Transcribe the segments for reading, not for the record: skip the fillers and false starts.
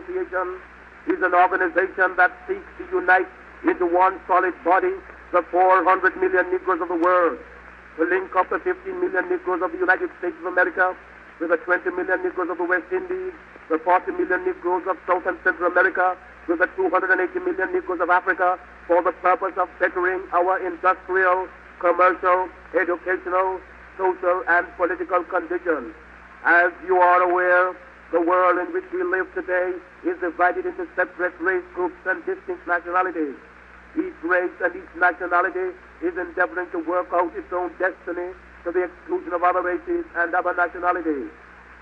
Association is an organization that seeks to unite into one solid body the 400 million Negroes of the world, to link up the 15 million Negroes of the United States of America with the 20 million Negroes of the West Indies, the 40 million Negroes of South and Central America, with the 280 million Negroes of Africa, for the purpose of bettering our industrial, commercial, educational, social, and political conditions. As you are aware, the world in which we live today is divided into separate race groups and distinct nationalities. Each race and each nationality is endeavoring to work out its own destiny to the exclusion of other races and other nationalities.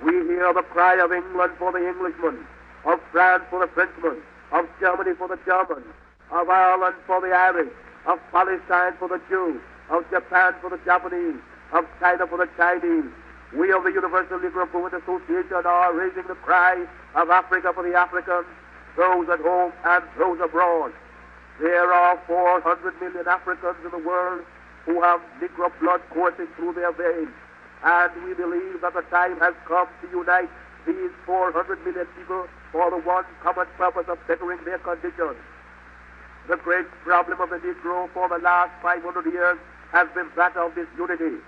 We hear the cry of England for the Englishman, of France for the Frenchman, of Germany for the German, of Ireland for the Irish, of Palestine for the Jew, of Japan for the Japanese, of China for the Chinese. We of the Universal Negro Improvement Association are raising the cry of Africa for the Africans, those at home and those abroad. There are 400 million Africans in the world who have Negro blood coursing through their veins, and we believe that the time has come to unite these 400 million people for the one common purpose of bettering their conditions. The great problem of the Negro for the last 500 years has been that of disunity.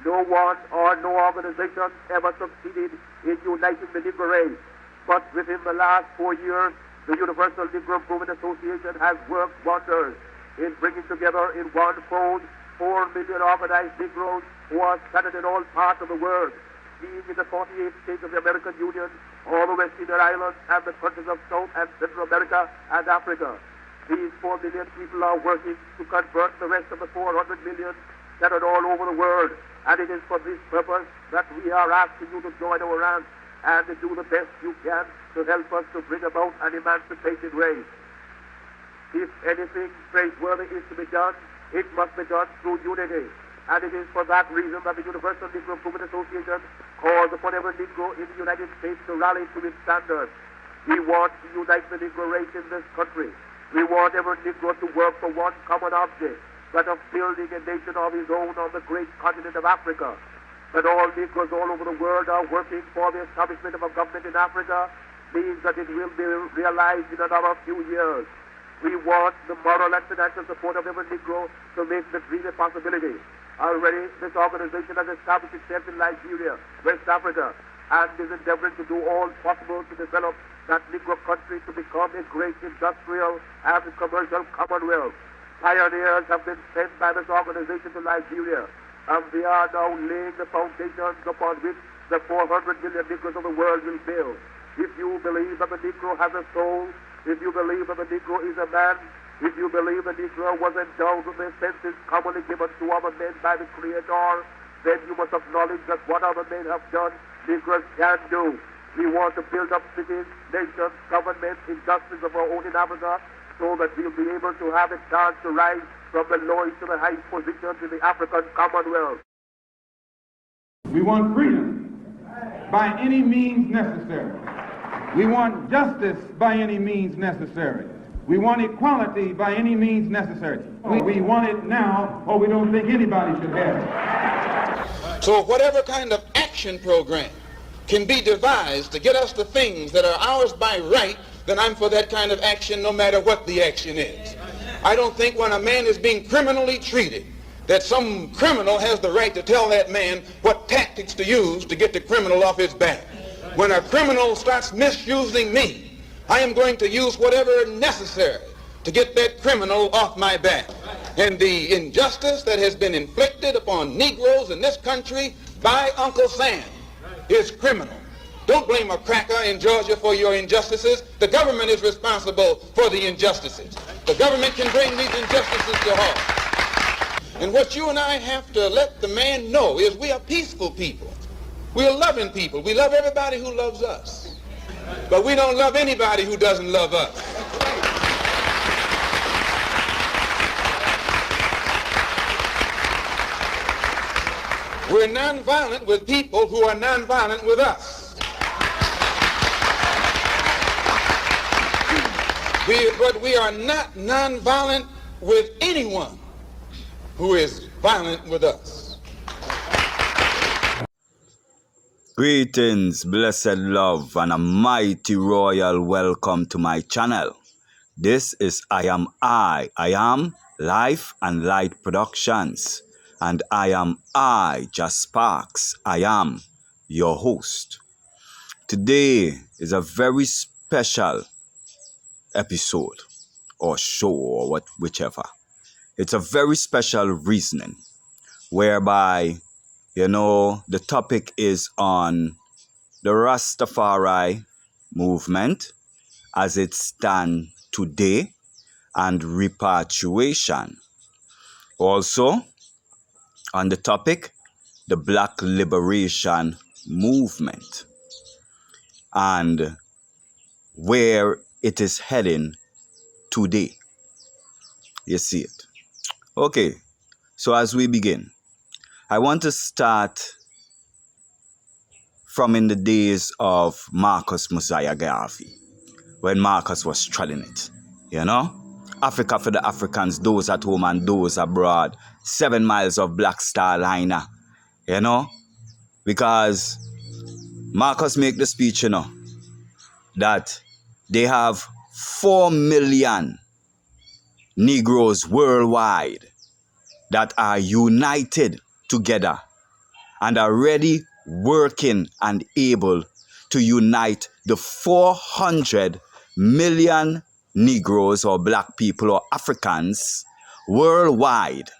No one or no organization ever succeeded in uniting the Negro race, but within the last 4 years, the Universal Negro Improvement Association has worked wonders in bringing together in one fold 4 million organized Negroes who are scattered in all parts of the world, being in the 48 states of the American Union, all the West Indian Islands, and the countries of South and Central America and Africa. These 4 million people are working to convert the rest of the 400 million scattered all over the world, and it is for this purpose that we are asking you to join our ranks and to do the best you can to help us to bring about an emancipated race. If anything praiseworthy is to be done, it must be done through unity. And it is for that reason that the Universal Negro Improvement Association calls upon every Negro in the United States to rally to its standards. We want to unite the Negro race in this country. We want every Negro to work for one common object, that of building a nation of his own on the great continent of Africa. That all Negroes all over the world are working for the establishment of a government in Africa means that it will be realized in another few years. We want the moral and financial support of every Negro to make the dream a possibility. Already, this organization has established itself in Liberia, West Africa, and is endeavoring to do all possible to develop that Negro country to become a great industrial and commercial commonwealth. Pioneers have been sent by this organization to Liberia, and they are now laying the foundations upon which the 400 million Negroes of the world will build. If you believe that the Negro has a soul, if you believe that the Negro is a man, if you believe the Negro was endowed with the senses commonly given to other men by the Creator, then you must acknowledge that what other men have done, Negroes can do. We want to build up cities, nations, governments, industries of our own in Africa, so that we'll be able to have a chance to rise from the lowest to the highest positions in the African Commonwealth. We want freedom by any means necessary. We want justice by any means necessary. We want equality by any means necessary. We want it now, or we don't think anybody should have it. So whatever kind of action program can be devised to get us the things that are ours by right, then I'm for that kind of action no matter what the action is. I don't think when a man is being criminally treated that some criminal has the right to tell that man what tactics to use to get the criminal off his back. When a criminal starts misusing me, I am going to use whatever necessary to get that criminal off my back. And the injustice that has been inflicted upon Negroes in this country by Uncle Sam is criminal. Don't blame a cracker in Georgia for your injustices. The government is responsible for the injustices. The government can bring these injustices to halt. And what you and I have to let the man know is we are peaceful people. We are loving people. We love everybody who loves us. But we don't love anybody who doesn't love us. We're nonviolent with people who are nonviolent with us. But we are not nonviolent with anyone who is violent with us. Greetings, blessed love, and a mighty royal welcome to my channel. This is I Am Life and Light Productions, and Just Sparks. I am your host. Today is a very special episode or show or whichever. It's a very special reasoning whereby, the topic is on the Rastafari movement as it stands today and repatriation. Also, on the topic, the Black Liberation Movement and where it is heading today. You see it. Okay, so as we begin, I want to start from in the days of Marcus Mosiah Garvey, when Marcus was treading it, Africa for the Africans, those at home and those abroad, 7 miles of Black Star Liner, because Marcus make the speech, that they have 4 million Negroes worldwide that are united together and are ready, working and able to unite the 400 million Negroes or black people or Africans worldwide.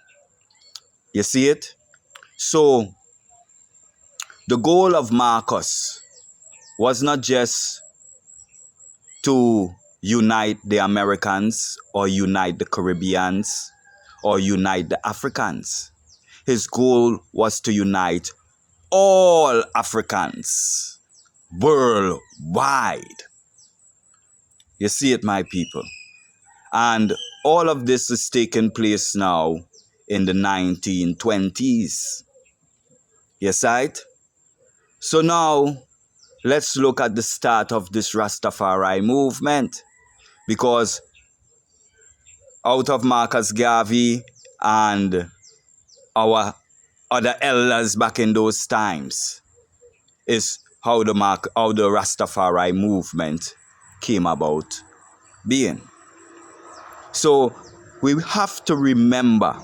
You see it? So the goal of Marcus was not just to unite the Americans or unite the Caribbeans or unite the Africans. His goal was to unite all Africans worldwide. You see it, my people. And all of this is taking place now in the 1920s. Yes, right? So now, let's look at the start of this Rastafari movement. Because out of Marcus Garvey and our other elders back in those times is how the Rastafari movement came about being. So we have to remember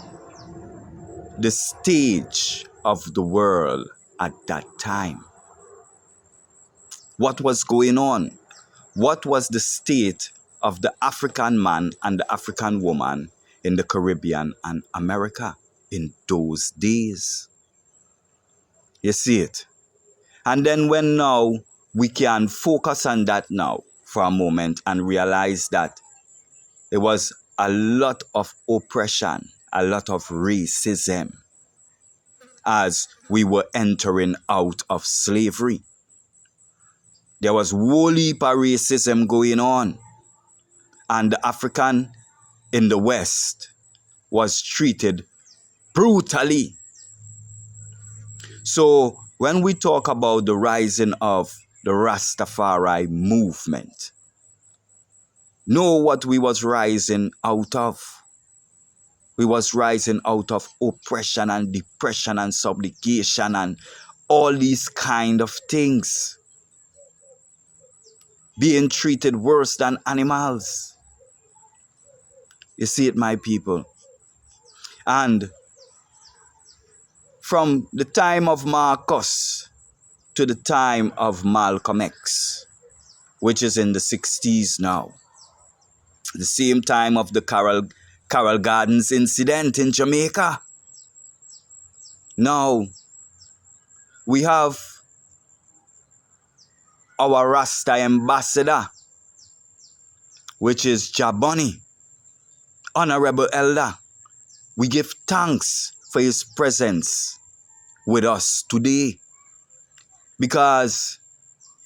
the stage of the world at that time. What was going on? What was the state of the African man and the African woman in the Caribbean and America in those days? You see it? And then when now we can focus on that now for a moment and realize that it was a lot of oppression, a lot of racism as we were entering out of slavery. There was whole heap of racism going on. And the African in the West was treated brutally. So when we talk about the rising of the Rastafari movement, know what we was rising out of. We was rising out of oppression and depression and subjugation and all these kind of things. Being treated worse than animals. You see it, my people. And from the time of Marcus to the time of Malcolm X, which is in the 60s now, the same time of the Carroll Gardens incident in Jamaica. Now, we have our Rasta ambassador, which is Jaboni, Honorable Elder. We give thanks for his presence with us today because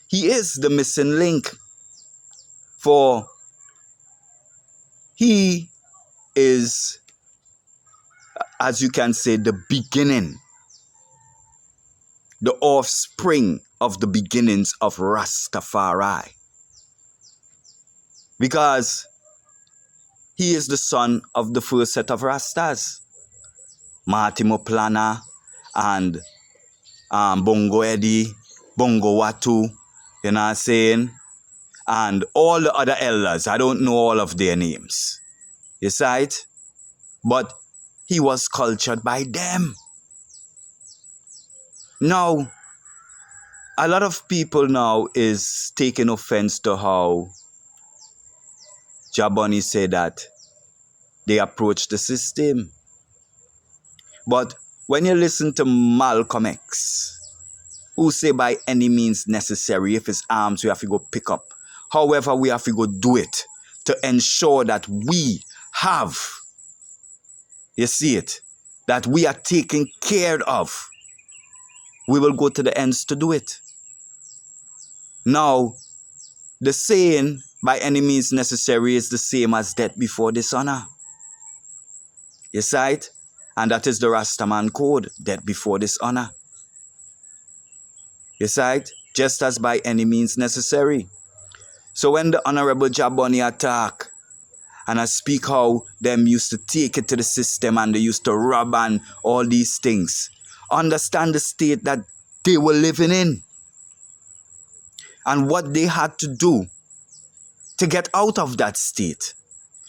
he is the missing link. For he is, as you can say, the beginning, the offspring of the beginnings of Rastafari. Because he is the son of the first set of Rastas, Marty Moplana and Bongo Eddie Bongo Watu, you know what I'm saying? And all the other elders. I don't know all of their names. You see it? But he was cultured by them. Now, a lot of people now is taking offense to how Jaboni said that they approach the system. But when you listen to Malcolm X, who say by any means necessary, if it's arms, we have to go pick up. However, we have to go do it to ensure that we have, you see it, that we are taken care of. We will go to the ends to do it. Now, the saying, by any means necessary, is the same as death before dishonor. You see it? And that is the Rastaman code, death before dishonor. You see it? Just as by any means necessary. So when the Honorable Jaboni attack, and I speak how them used to take it to the system and they used to rob and all these things, understand the state that they were living in and what they had to do to get out of that state,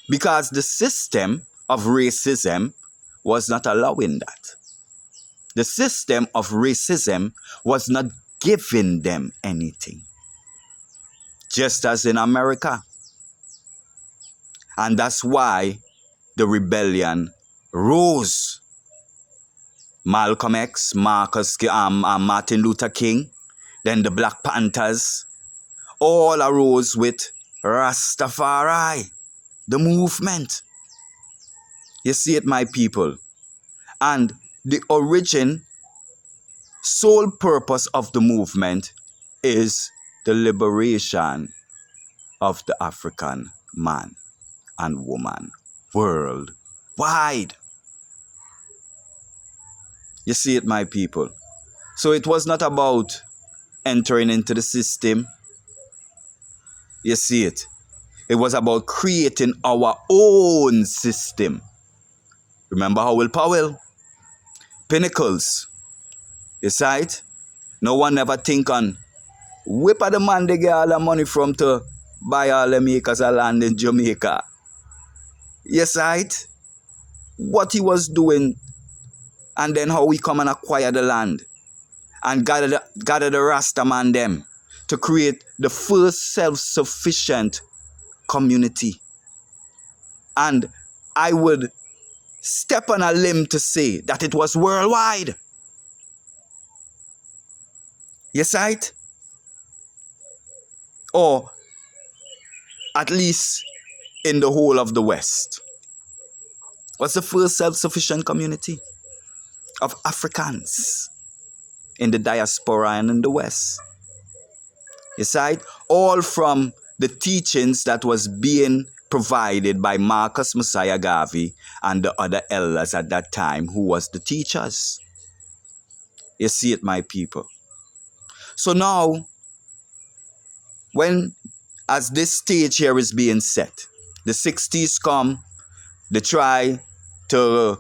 because the system of racism was not allowing that. The system of racism was not giving them anything, just as in America. And that's why the rebellion rose. Malcolm X, Martin Luther King, then the Black Panthers, all arose with Rastafari, the movement. You see it, my people. And the sole purpose of the movement is the liberation of the African man and woman worldwide. You see it, my people. So it was not about entering into the system. You see it. It was about creating our own system. Remember Howell Powell? Pinnacles. You see it? No one ever think on whip of the man they get all the money from to buy all them acres of land in Jamaica. You see it? What he was doing, and then how we come and acquire the land and gather the Rasta man them to create the first self-sufficient community. And I would step on a limb to say that it was worldwide. Yes, right? Or at least in the whole of the West. Was the first self-sufficient community of Africans in the diaspora and in the West. Yes, right? All from the teachings that was being provided by Marcus Messiah Garvey and the other elders at that time who was the teachers. You see it, my people. So now, as this stage here is being set, the 60s come, they try to,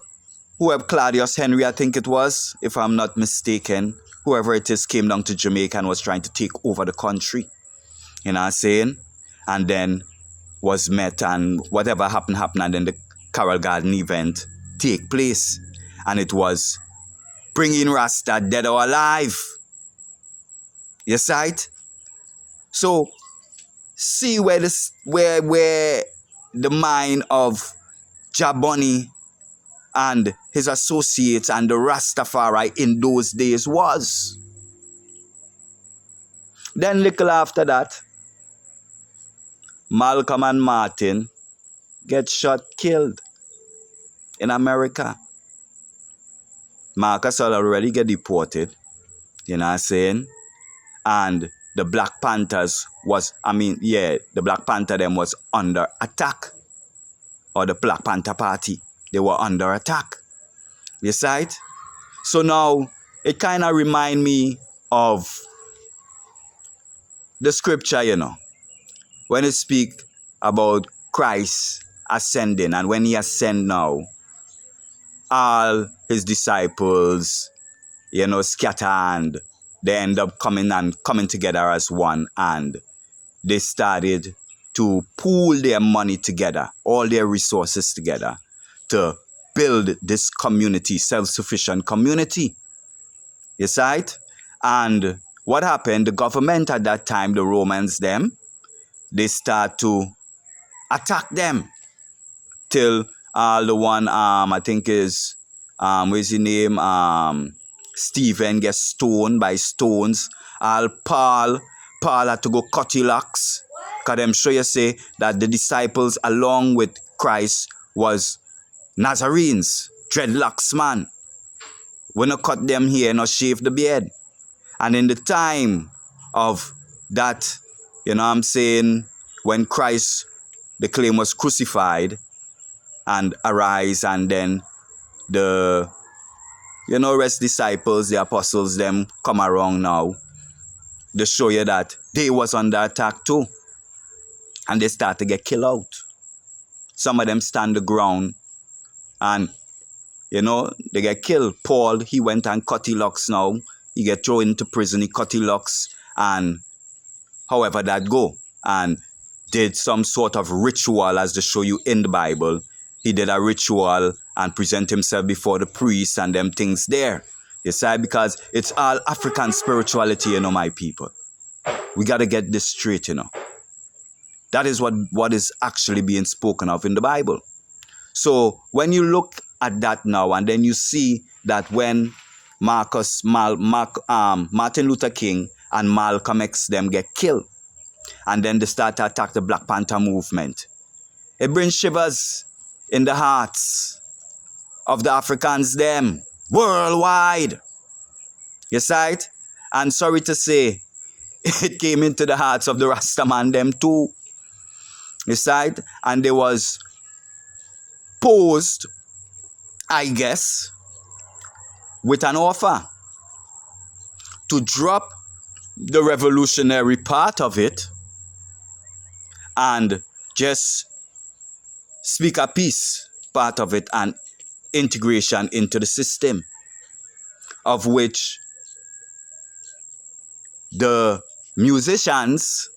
whoever, Claudius Henry, I think it was, if I'm not mistaken, whoever it is, came down to Jamaica and was trying to take over the country. You know what I'm saying? And then was met and whatever happened, and then the Carroll Garden event take place. And it was bringing Rasta dead or alive. You see it? So, see where the mind of Jaboni and his associates and the Rastafari in those days was. Then little after that, Malcolm and Martin get shot, killed in America. Marcus had already get deported, you know what I'm saying? And the Black Panthers the Black Panther them was under attack. Or the Black Panther Party, they were under attack. You see it? So now, it kind of remind me of the scripture, you know, when it speak about Christ ascending, and when he ascend now, all his disciples, you know, scatter and they end up coming together as one, and they started to pool their money together, all their resources together, to build this community, self-sufficient community. You see it? And what happened? The government at that time, the Romans, they start to attack them till the one, I think is, what's his name? Stephen gets stoned by stones. Paul had to go cut his locks. Because them sure you say that the disciples along with Christ was Nazarenes, dreadlocks man. We no cut them here, no shave the beard. And in the time of that, you know what I'm saying, when Christ, the claim, was crucified and arise, and then the, rest disciples, the apostles, them come around now, they show you that they was under attack too. And they start to get killed out. Some of them stand the ground and, they get killed. Paul, he went and cut his locks now. He get thrown into prison, he cut his locks, and however that go. And did some sort of ritual, as they show you in the Bible. He did a ritual and present himself before the priest and them things there. You see, because it's all African spirituality, my people. We got to get this straight, That is what is actually being spoken of in the Bible. So when you look at that now, and then you see that when Martin Luther King and Malcolm X them get killed, and then they start to attack the Black Panther movement, it brings shivers in the hearts of the Africans them worldwide. You see it? And sorry to say, it came into the hearts of the Rasta man them too. You see it? And they was posed, I guess, with an offer to drop the revolutionary part of it and just speak a peace part of it and integration into the system, of which the musicians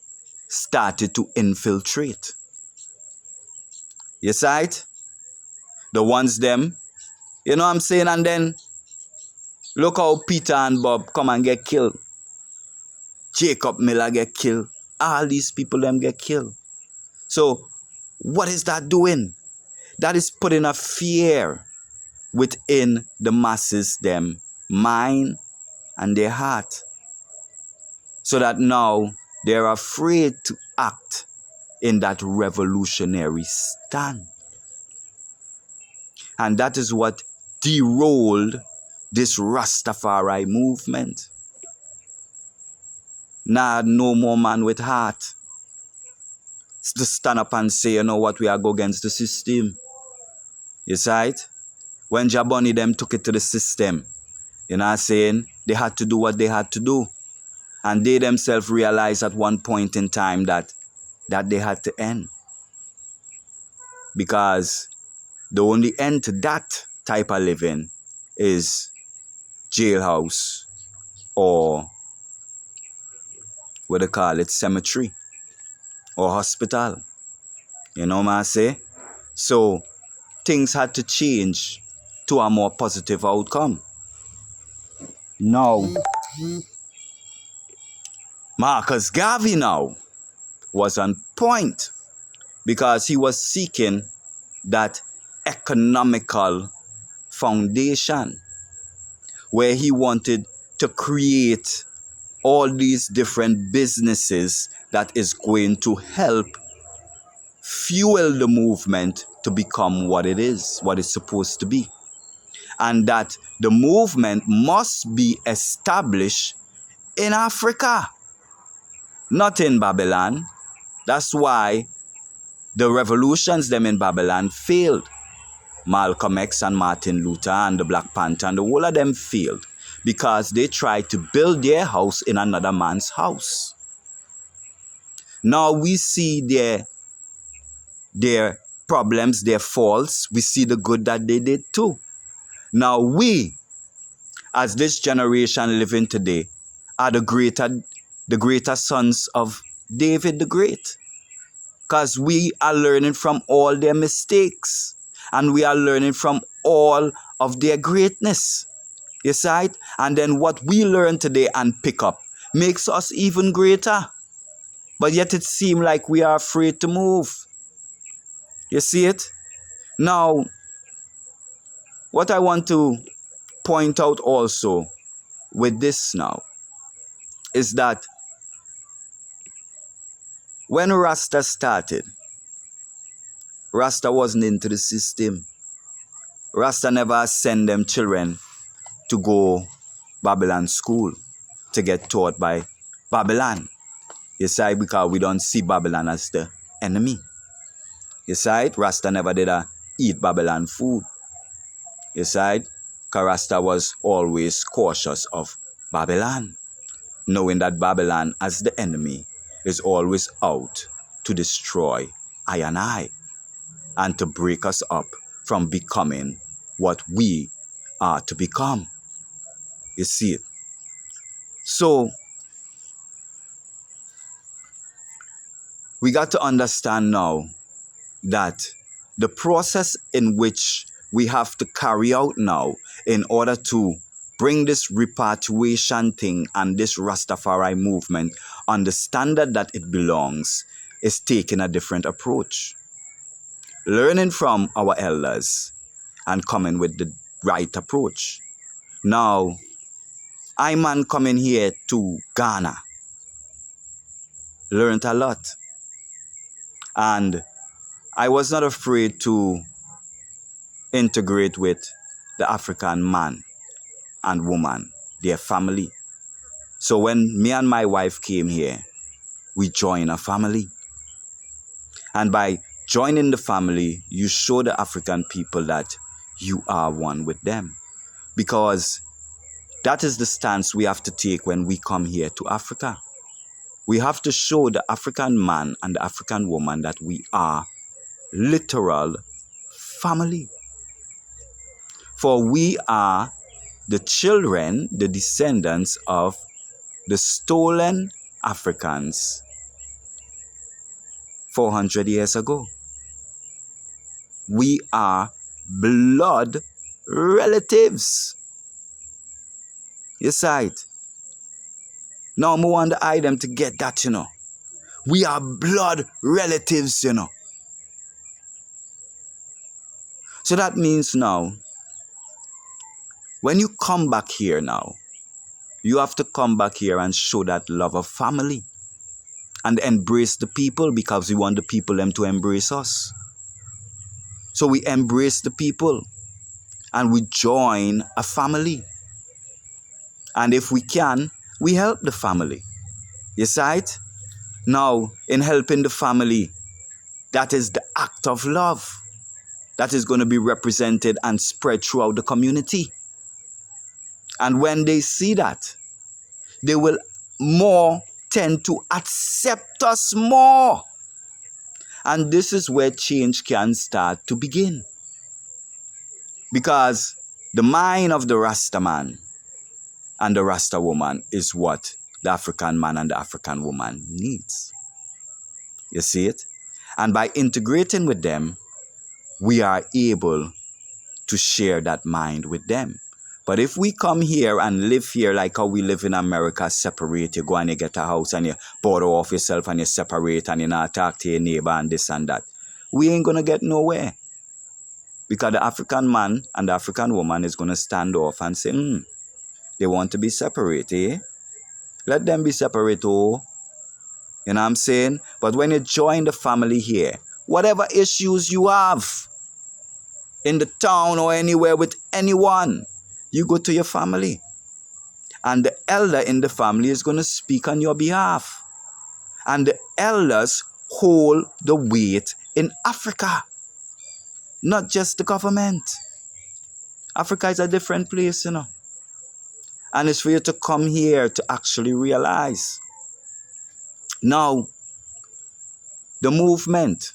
started to infiltrate. You see it? The ones them, you know what I'm saying? And then look how Peter and Bob come and get killed. Jacob Miller get killed. All these people them get killed. So what is that doing? That is putting a fear within the masses them mind and their heart. So that now they're afraid to act in that revolutionary stand. And that is what derailed this Rastafari movement. Now, no more man with heart to stand up and say, you know what, we are go against the system. You see it? When Jaboni them took it to the system, you know what I'm saying? They had to do what they had to do. And they themselves realized at one point in time that they had to end. Because the only end to that type of living is jailhouse, or what they call it, cemetery or hospital. You know what I say? So things had to change to a more positive outcome. Now, Marcus Garvey now was on point because he was seeking that economical foundation where he wanted to create all these different businesses that is going to help fuel the movement to become what it is, what it's supposed to be. And that the movement must be established in Africa, not in Babylon. That's why the revolutions them in Babylon failed. Malcolm X and Martin Luther and the Black Panther and the whole of them failed because they tried to build their house in another man's house. Now we see their problems, their faults. We see the good that they did too. Now we, as this generation living today, are the greater sons of David the Great. Because we are learning from all their mistakes. And we are learning from all of their greatness. You see it? And then what we learn today and pick up makes us even greater. But yet it seems like we are afraid to move. You see it? Now, what I want to point out also with this now is that when Rasta started, Rasta wasn't into the system. Rasta never send them children to go Babylon school to get taught by Babylon. You see, because we don't see Babylon as the enemy. You see, Rasta never did eat Babylon food. You see, because Rasta was always cautious of Babylon, knowing that Babylon as the enemy is always out to destroy I and to break us up from becoming what we are to become. You see it? So, we got to understand now that the process in which we have to carry out now in order to bring this repatriation thing and this Rastafari movement on the standard that it belongs is taking a different approach. Learning from our elders and coming with the right approach. Now, I man coming here to Ghana, learned a lot. And I was not afraid to integrate with the African man and woman, their family. So when me and my wife came here, we joined a family. And by joining the family, you show the African people that you are one with them. Because that is the stance we have to take when we come here to Africa. We have to show the African man and the African woman that we are literal family. For we are the children, the descendants of the stolen Africans 400 years ago. We are blood relatives. You see it? Now I want the item to get that, you know. We are blood relatives, you know. So that means now, when you come back here now, you have to come back here and show that love of family and embrace the people, because we want the people them to embrace us. So we embrace the people and we join a family. And if we can, we help the family. You see it? Now, in helping the family, that is the act of love that is going to be represented and spread throughout the community. And when they see that, they will more tend to accept us more. And this is where change can start to begin. Because the mind of the Rasta man and the Rasta woman is what the African man and the African woman needs. You see it? And by integrating with them, we are able to share that mind with them. But if we come here and live here like how we live in America, separate, you go and you get a house and you border off yourself and you separate and you not talk to your neighbor and this and that, we ain't going to get nowhere. Because the African man and the African woman is going to stand off and say, they want to be separate, eh? Let them be separate, oh. You know what I'm saying? But when you join the family here, whatever issues you have in the town or anywhere with anyone, you go to your family. And the elder in the family is going to speak on your behalf. And the elders hold the weight in Africa, not just the government. Africa is a different place, you know. And it's for you to come here to actually realize. Now, the movement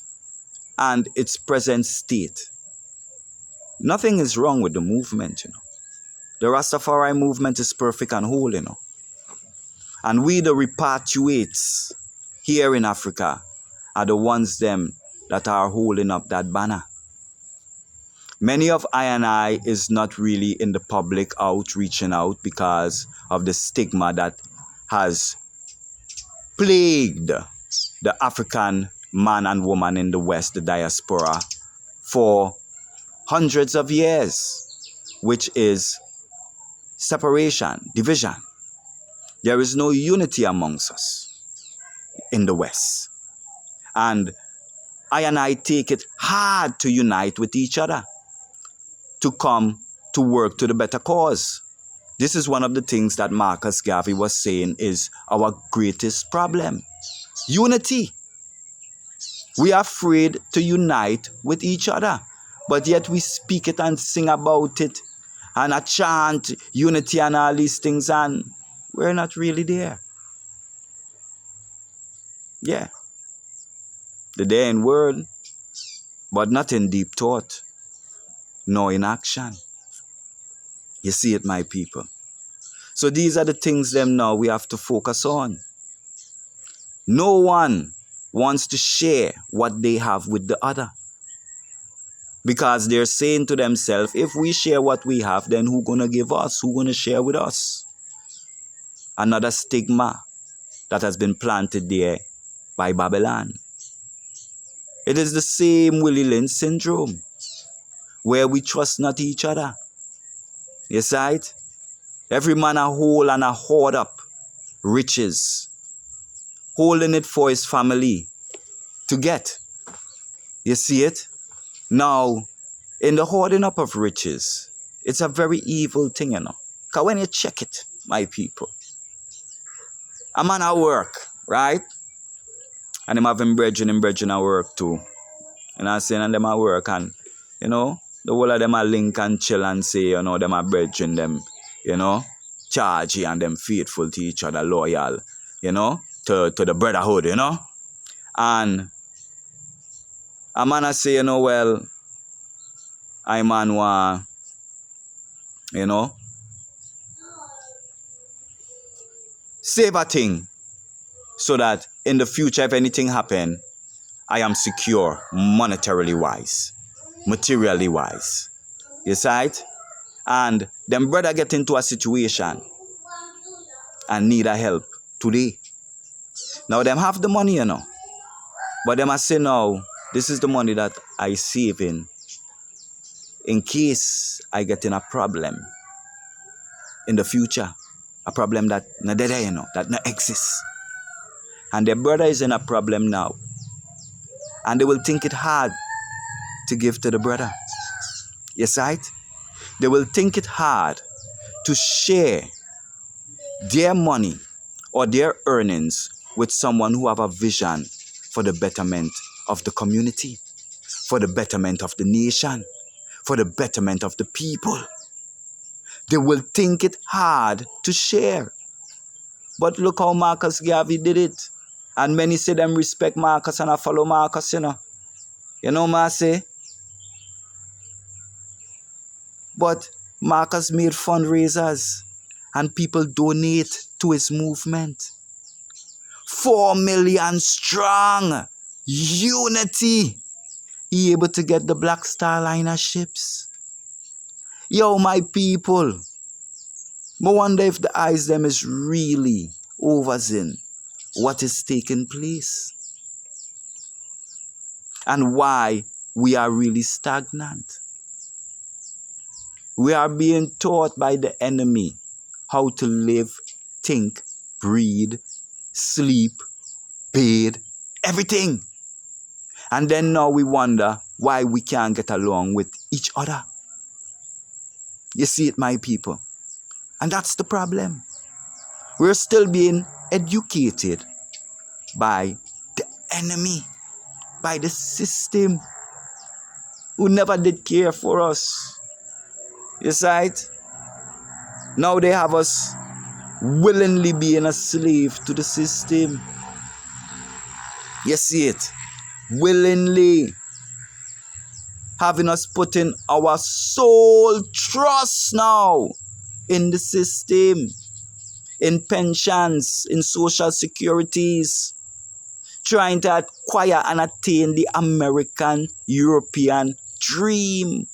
and its present state. Nothing is wrong with the movement, you know. The Rastafari movement is perfect and whole, you know. And we, the repatriates here in Africa, are the ones them that are holding up that banner. Many of I is not really in the public out, reaching out because of the stigma that has plagued the African man and woman in the West, the diaspora, for hundreds of years, which is separation, division. There is no unity amongst us in the West. And I take it hard to unite with each other, to come to work to the better cause. This is one of the things that Marcus Garvey was saying is our greatest problem. Unity. We are afraid to unite with each other, but yet we speak it and sing about it and chant unity and all these things, and we're not really there. Yeah. The day in word, but not in deep thought, nor in action. You see it, my people. So these are the things them now we have to focus on. No one wants to share what they have with the other, because they're saying to themselves, if we share what we have, then who gonna give us? Who gonna share with us? Another stigma that has been planted there by Babylon. It is the same Willie Lynch syndrome, where we trust not each other. You see it? Every man a hold and a hoard up riches, holding it for his family to get. You see it? Now, in the hoarding up of riches, it's a very evil thing, you know. Because when you check it, my people, a man at work, right? And him having brethren at work too. And I'm saying, and them at work, and, you know, the whole of them are link and chill and say, you know, them are brethren, them, you know, chargy and them faithful to each other, loyal, you know, to the brotherhood, you know. And a man I say, you know, well, I man want, you know, save a thing so that in the future, if anything happen, I am secure, monetarily wise, materially wise. You see it? And them brother get into a situation and need a help today. Now them have the money, you know. But them I say now, this is the money that I save in case I get in a problem in the future. A problem that not there, you know, that not exists. And their brother is in a problem now. And they will think it hard to give to the brother. Yes, right? They will think it hard to share their money or their earnings with someone who have a vision for the betterment of the community, for the betterment of the nation, for the betterment of the people. They will think it hard to share. But look how Marcus Garvey did it. And many say them respect Marcus and I follow Marcus, you know. You know what I say? But Marcus made fundraisers and people donate to his movement. 4 million strong. Unity. He able to get the Black Star Liner ships. Yo, my people. I wonder if the eyes them is really overseen what is taking place. And why we are really stagnant. We are being taught by the enemy how to live, think, breathe, sleep, bathe, everything. And then now we wonder why we can't get along with each other. You see it, my people? And that's the problem. We're still being educated by the enemy, by the system, who never did care for us. You see it? Now they have us willingly being a slave to the system. You see it? Willingly having us putting our sole trust now in the system. in pensions, in social securities, trying to acquire and attain the American, European dream.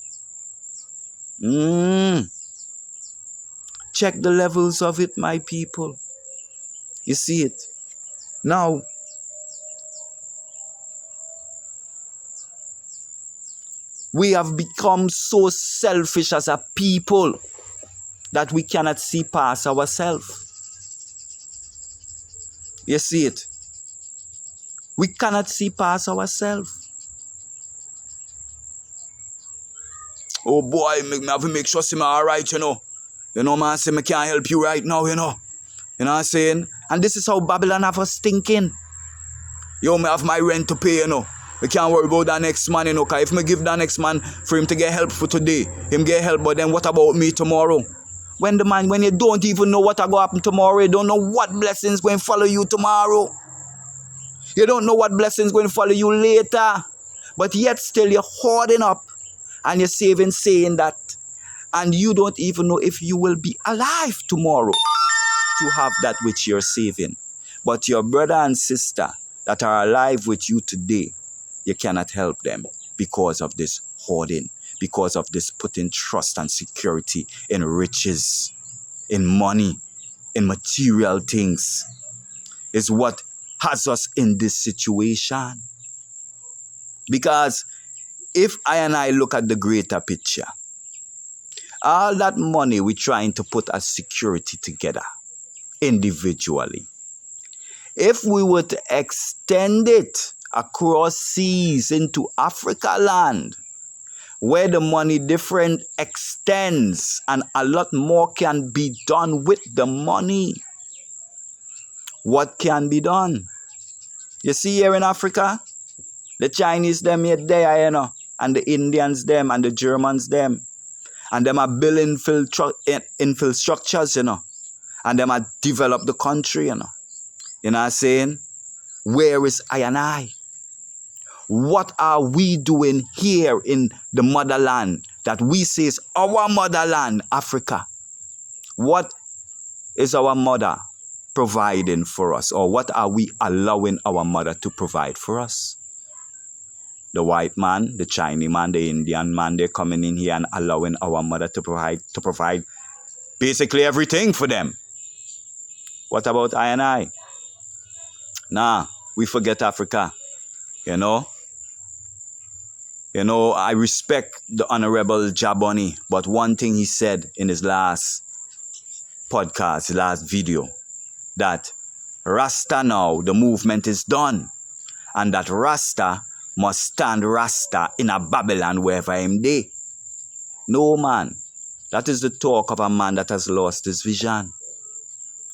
Check the levels of it, my people. You see it. Now, we have become so selfish as a people that we cannot see past ourselves. You see it. We cannot see past ourselves. Oh boy, me have to make sure I'm alright, you know. You know, man, say me can't help you right now, you know. You know what I'm saying? And this is how Babylon have us thinking. Yo, me have my rent to pay, you know. We can't worry about that next man, you know, because if me give that next man for him to get help for today, him get help, but then what about me tomorrow? When you don't even know what will happen tomorrow, you don't know what blessings going to follow you tomorrow. You don't know what blessings going to follow you later. But yet still you're hoarding up and you're saving, saying that. And you don't even know if you will be alive tomorrow to have that which you're saving. But your brother and sister that are alive with you today, you cannot help them because of this hoarding, because of this putting trust and security in riches, in money, in material things, is what has us in this situation. Because if I look at the greater picture, all that money we're trying to put as security together individually, if we were to extend it across seas into Africa land, where the money different extends and a lot more can be done with the money, what can be done? You see here in Africa, the Chinese them here there, you know, and the Indians them and the Germans them, and them are building infrastructures, you know, and them are develop the country, you know. You know what I'm saying? Where is I and I? What are we doing here in the motherland that we say is our motherland, Africa? What is our mother providing for us? Or what are we allowing our mother to provide for us? The white man, the Chinese man, the Indian man, they're coming in here and allowing our mother to provide basically everything for them. What about I and I? Nah, we forget Africa, you know. You know, I respect the Honorable Jaboni, but one thing he said in his last podcast, his last video, that Rasta now, the movement is done, and that Rasta must stand Rasta in a Babylon wherever him dey. No, man, that is the talk of a man that has lost his vision.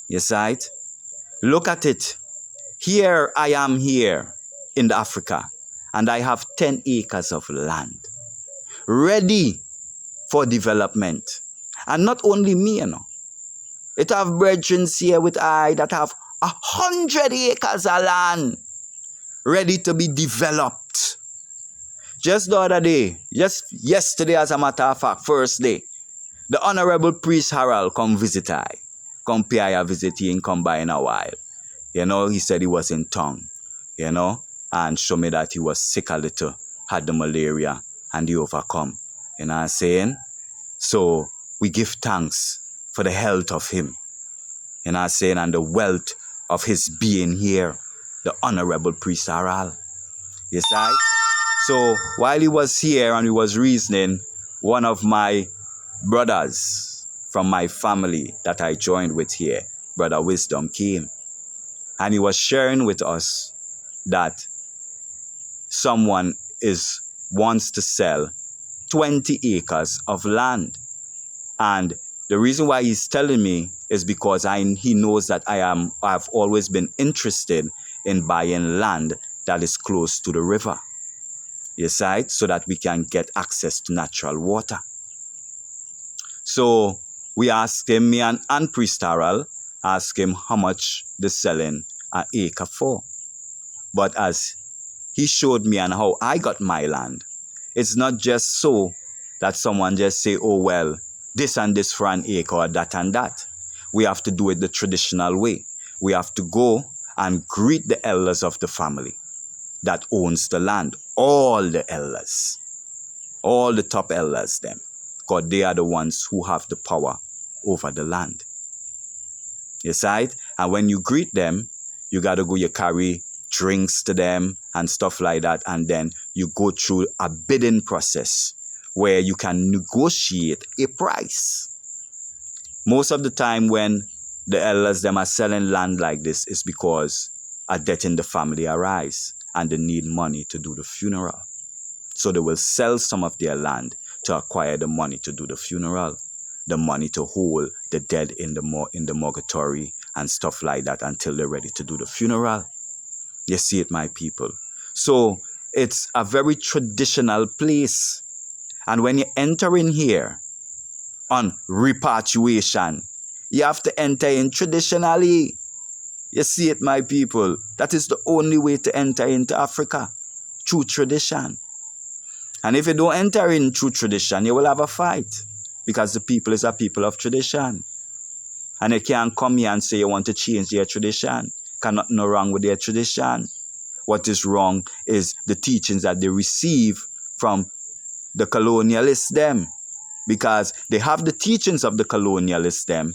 You see it? Look at it. Here I am here in Africa, and I have 10 acres of land ready for development. And not only me, you know. It have brethren here with I that have 100 acres of land ready to be developed. Just the other day, just yesterday as a matter of fact, first day, the Honorable Priest Harold come visit I. Come pay I a visit, he ain't come by in a while. You know, he said he was in town, you know, and show me that he was sick a little, had the malaria, and he overcome. You know what I'm saying? So we give thanks for the health of him. You know what I'm saying? And the wealth of his being here, the Honorable Priest Harold. You see? So while he was here and he was reasoning, one of my brothers from my family that I joined with here, Brother Wisdom, came. And he was sharing with us that someone wants to sell 20 acres of land. And the reason why he's telling me is because he knows that I've always been interested in buying land that is close to the river. You see, so that we can get access to natural water. So we asked him, me and Priest Harold, asked him how much they're selling an acre for. But as he showed me and how I got my land, it's not just so that someone just say, oh well, this and this for an acre or that and that. we have to do it the traditional way. We have to go and greet the elders of the family that owns the land. All the elders. All the top elders them. Because they are the ones who have the power over the land. You see it? And when you greet them, you got to go, you carry drinks to them and stuff like that. And then you go through a bidding process where you can negotiate a price. Most of the time when the elders them are selling land like this is because a death in the family arise and they need money to do the funeral. So they will sell some of their land to acquire the money to do the funeral, the money to hold the dead in the mortuary and stuff like that until they're ready to do the funeral. You see it, my people. So it's a very traditional place. And when you enter in here on repatriation, you have to enter in traditionally. You see it, my people. That is the only way to enter into Africa, through tradition. And if you don't enter in through tradition, you will have a fight. Because the people is a people of tradition. And you can't come here and say you want to change their tradition. Cannot no wrong with their tradition. What is wrong is the teachings that they receive from the colonialists them. Because they have the teachings of the colonialists them,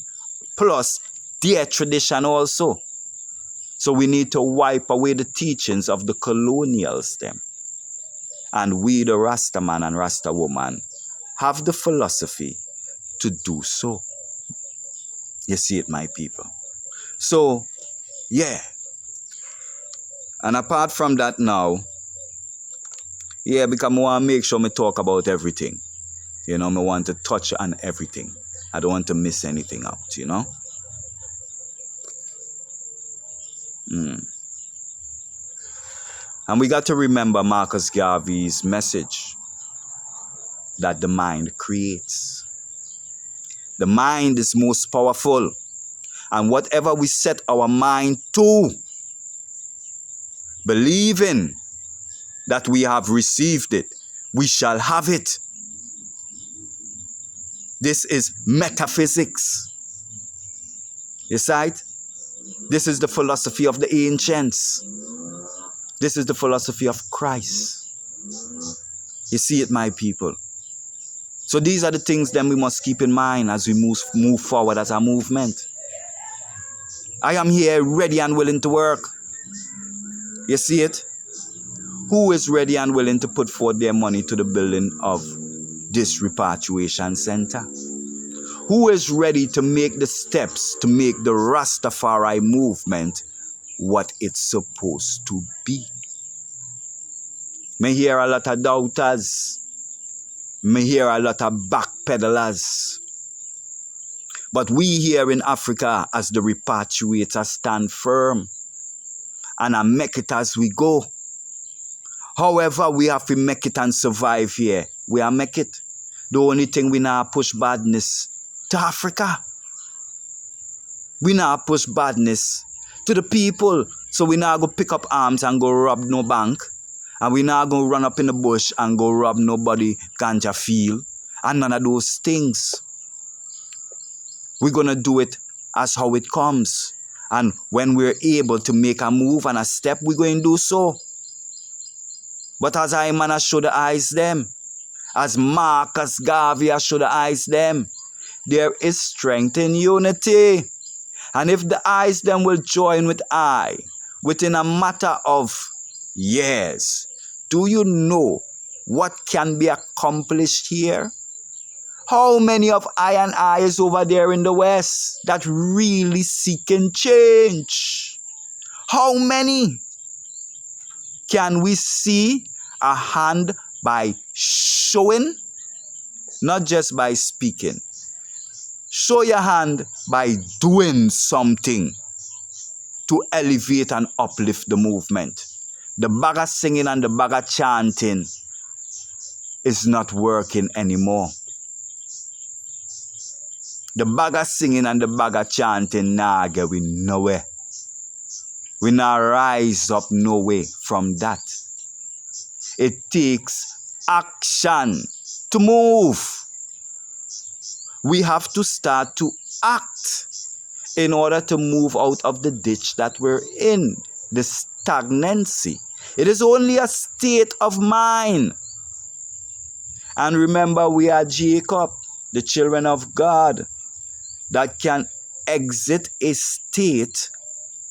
plus their tradition also. So we need to wipe away the teachings of the colonials them. And we, the Rasta man and Rasta woman, have the philosophy to do so. You see it, my people. So, yeah. And apart from that now, yeah, because I want to make sure I talk about everything. You know, I want to touch on everything. I don't want to miss anything out, you know. And we got to remember Marcus Garvey's message that the mind creates. The mind is most powerful. And whatever we set our mind to, believing that we have received it, we shall have it. This is metaphysics. You see it? This is the philosophy of the ancients. This is the philosophy of Christ. You see it, my people. So these are the things then we must keep in mind as we move forward as a movement. I am here ready and willing to work. You see it? Who is ready and willing to put forth their money to the building of this repatriation center? Who is ready to make the steps to make the Rastafari movement what it's supposed to be? Me hear a lot of doubters. Me hear a lot of backpedalers. But we here in Africa as the repatriators stand firm and I make it as we go. However, we have to make it and survive here. We are make it. The only thing we now push badness to Africa. We now push badness to the people. So we now go pick up arms and go rob no bank. And we now go run up in the bush and go rob nobody ganja field. And none of those things. We're going to do it as how it comes. And when we're able to make a move and a step, we're going to do so. But as I man has show the eyes them, as Marcus Garvey has show the eyes them, there is strength in unity. And if the eyes them will join with I, within a matter of years, do you know what can be accomplished here? How many of I and I is over there in the West that really seeking change? How many? Can we see a hand by showing, not just by speaking? Show your hand by doing something to elevate and uplift the movement. The bagger singing and the bagger chanting is not working anymore. The bagger singing and the bagger chanting nah get we nowhere. We now rise up no way from that. It takes action to move. We have to start to act. in order to move out of the ditch that we're in, the stagnancy. It is only a state of mind. And remember, we are Jacob, the children of God, that can exit a state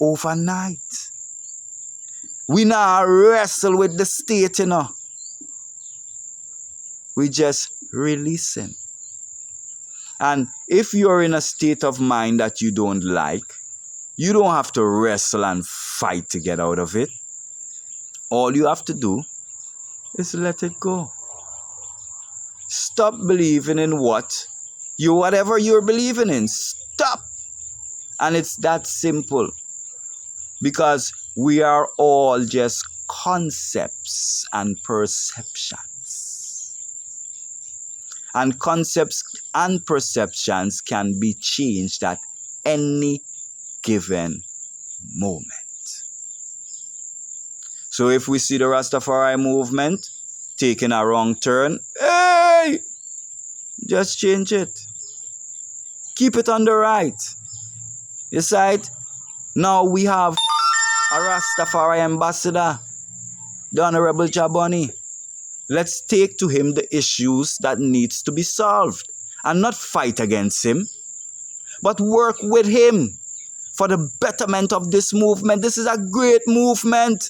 overnight. We now wrestle with the state, We just releasing. And if you're in a state of mind that you don't like, you don't have to wrestle and fight to get out of it. All you have to do is let it go. Stop believing in whatever you're believing in. Stop. And it's that simple. Because we are all just concepts and perceptions. And concepts and perceptions can be changed at any given moment. So if we see the Rastafari movement taking a wrong turn, hey, just change it. Keep it on the right. You see it? Now we have a Rastafari ambassador, the Honorable Jaboni. Let's take to him the issues that needs to be solved and not fight against him, but work with him for the betterment of this movement. This is a great movement.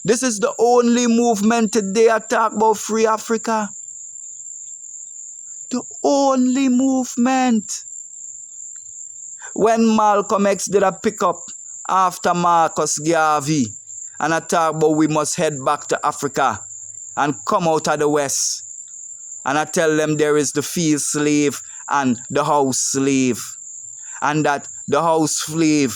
This is the only movement today I talk about free Africa. The only movement. When Malcolm X did a pickup after Marcus Garvey and I talk about we must head back to Africa and come out of the West. And I tell them there is the field slave and the house slave. And that the house slave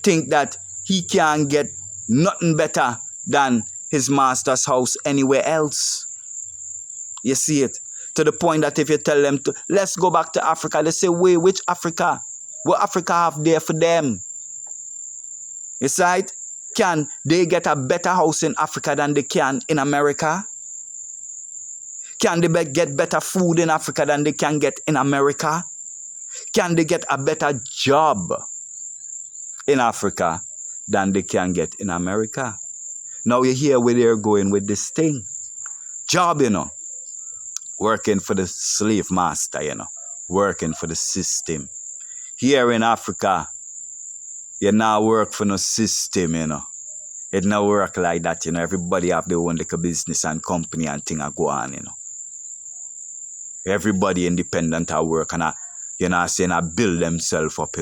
think that he can't get nothing better than his master's house anywhere else. You see it? To the point that if you tell them to, let's go back to Africa, they say, wait, which Africa? What Africa have there for them? You see it? Can they get a better house in Africa than they can in America? Can they get better food in Africa than they can get in America? Can they get a better job in Africa than they can get in America? Now you hear where they're going with this thing. Job, working for the slave master, working for the system. Here in Africa, you now work for no system, It now work like that, Everybody have their own little business and company and thing go on, Everybody independent at work and saying I build themselves up,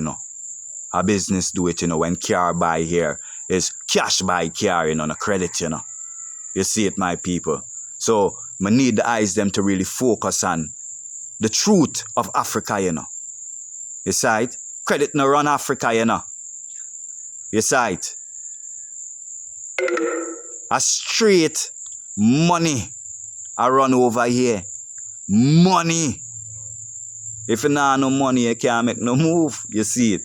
A business do it, when car buy here is cash buy car, no credit, You see it, my people. So I need the eyes them to really focus on the truth of Africa, You see it? Credit no run Africa, You see it? A straight money I run over here. Money. If you not no money, you can't make no move. You see it?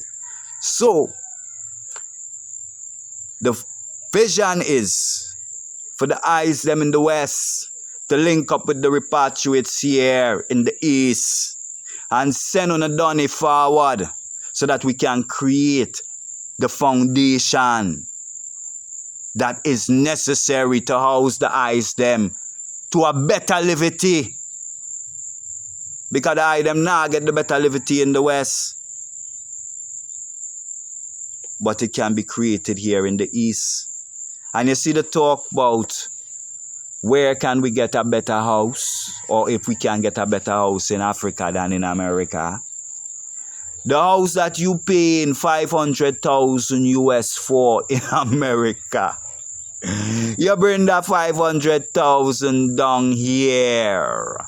So, the vision is for the eyes them in the West to link up with the repatriates here in the East and send on a donny forward so that we can create the foundation that is necessary to house the eyes them to a better livity. Because I them now get the better livity in the West. But it can be created here in the East. And you see the talk about where can we get a better house, or if we can get a better house in Africa than in America. The house that you paying 500,000 US for in America, you bring that 500,000 down here.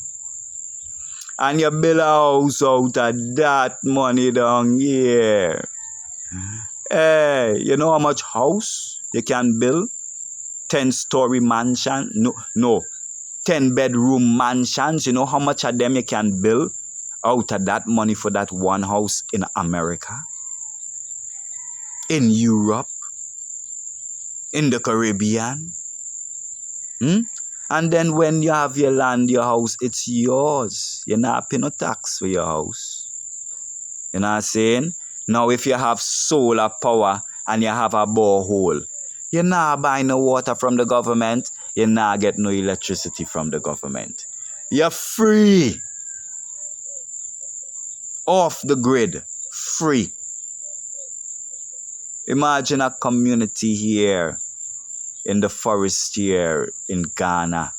And you build a house out of that money down here. Hey, you know how much house you can build? 10-story mansion? No. 10-bedroom mansions. You know how much of them you can build out of that money for that one house in America? In Europe? In the Caribbean? And then when you have your land, your house, it's yours. You're not paying no tax for your house. You know what I'm saying? Now if you have solar power and you have a borehole, you're not buying no water from the government, you're not getting no electricity from the government. You're free. Off the grid. Free. Imagine a community here in the forest here in Ghana.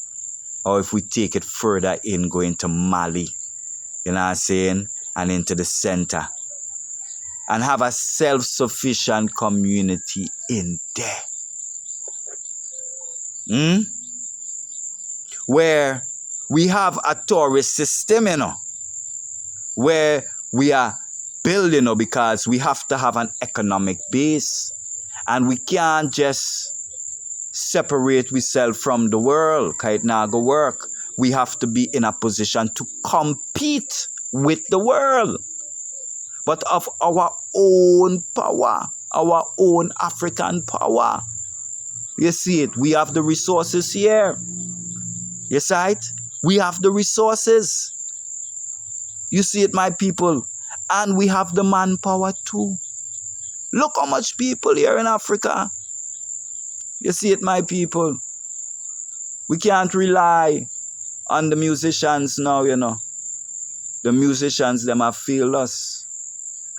Or if we take it further in, going to Mali, you know what I'm saying? And into the center. And have a self-sufficient community in there. Where we have a tourist system, where we are building, because we have to have an economic base. And we can't just separate ourselves from the world, because it not go work. We have to be in a position to compete with the world. But of our own power, our own African power. You see it, we have the resources here. You see it? We have the resources. You see it, my people? And we have the manpower too. Look how much people here in Africa. You see it, my people? We can't rely on the musicians now, The musicians, them have failed us.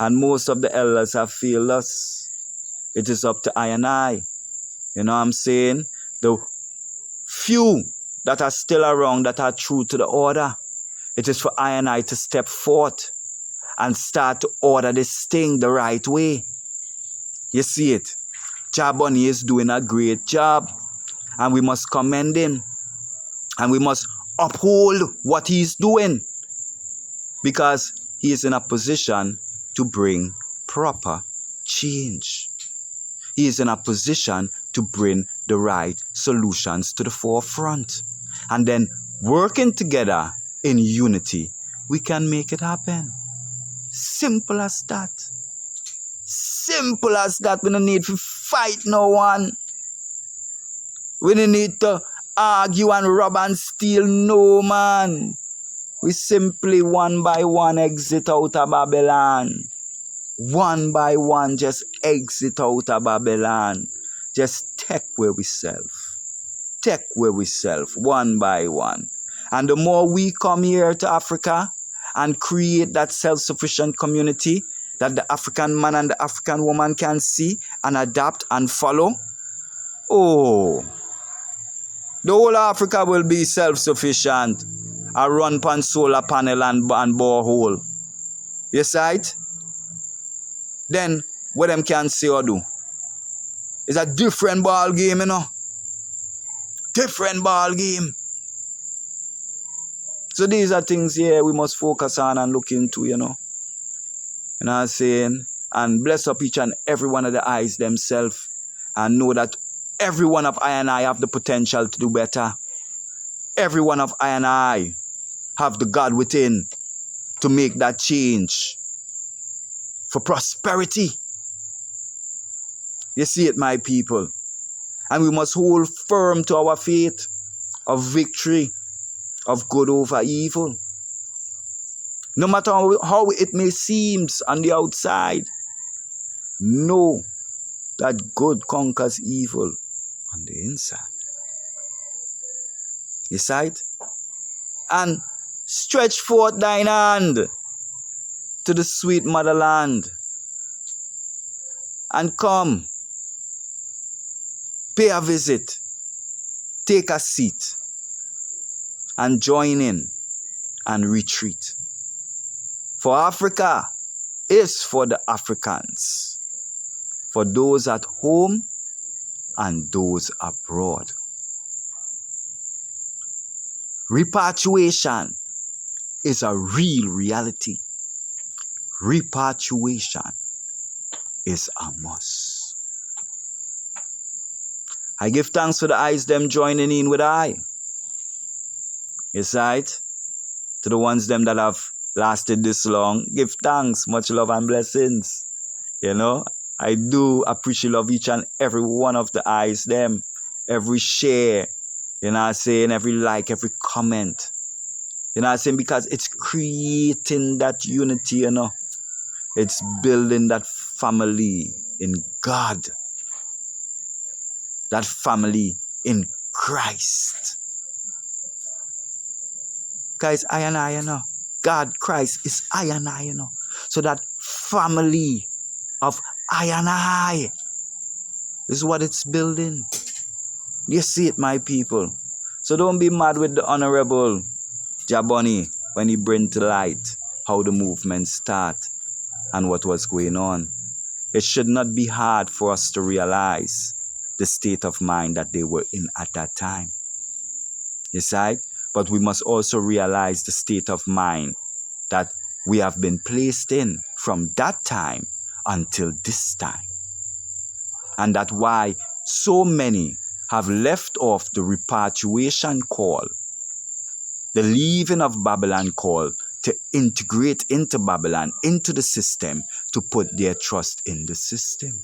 And most of the elders have failed us. It is up to I and I. You know what I'm saying? The few that are still around that are true to the order. It is for I and I to step forth and start to order this thing the right way. You see it? Jaboni is doing a great job. And we must commend him. And we must uphold what he's doing. Because he is in a position to bring proper change. He is in a position to bring the right solutions to the forefront. And then working together in unity, we can make it happen. Simple as that. Simple as that. We don't need to fight no one. We don't need to argue and rob and steal no man. We simply one by one exit out of Babylon. One by one just exit out of Babylon. Just take where we self. Take where we self, one by one. And the more we come here to Africa and create that self-sufficient community that the African man and the African woman can see and adapt and follow, the whole Africa will be self-sufficient. I run pan solar panel and borehole. You see it? Then what them can say or do? It's a different ball game, Different ball game. So these are things here we must focus on and look into, You know what I'm saying? And bless up each and every one of the eyes themselves. And know that every one of I and I have the potential to do better. Every one of I and I have the God within to make that change for prosperity. You see it, my people? And we must hold firm to our faith of victory, of good over evil. No matter how it may seem on the outside, know that good conquers evil on the inside. You see it? And stretch forth thine hand to the sweet motherland and come, pay a visit, take a seat, and join in and retreat. For Africa is for the Africans, for those at home and those abroad. Repatriation is a real reality. Repatriation is a must. I give thanks for the eyes them joining in with I. Yes, right? To the ones them that have lasted this long, give thanks, much love and blessings. I do appreciate love each and every one of the eyes them, every share, every like, every comment. Because it's creating that unity, It's building that family in God, that family in Christ. Guys, I and I, God, Christ is I and I, So that family of I and I is what it's building. You see it, my people. So don't be mad with the Honorable Jaboni when he bring to light how the movement start and what was going on. It should not be hard for us to realize the state of mind that they were in at that time. You see? But we must also realize the state of mind that we have been placed in from that time until this time. And that's why so many have left off the repatriation call, the leaving of Babylon call, to integrate into Babylon, into the system, to put their trust in the system.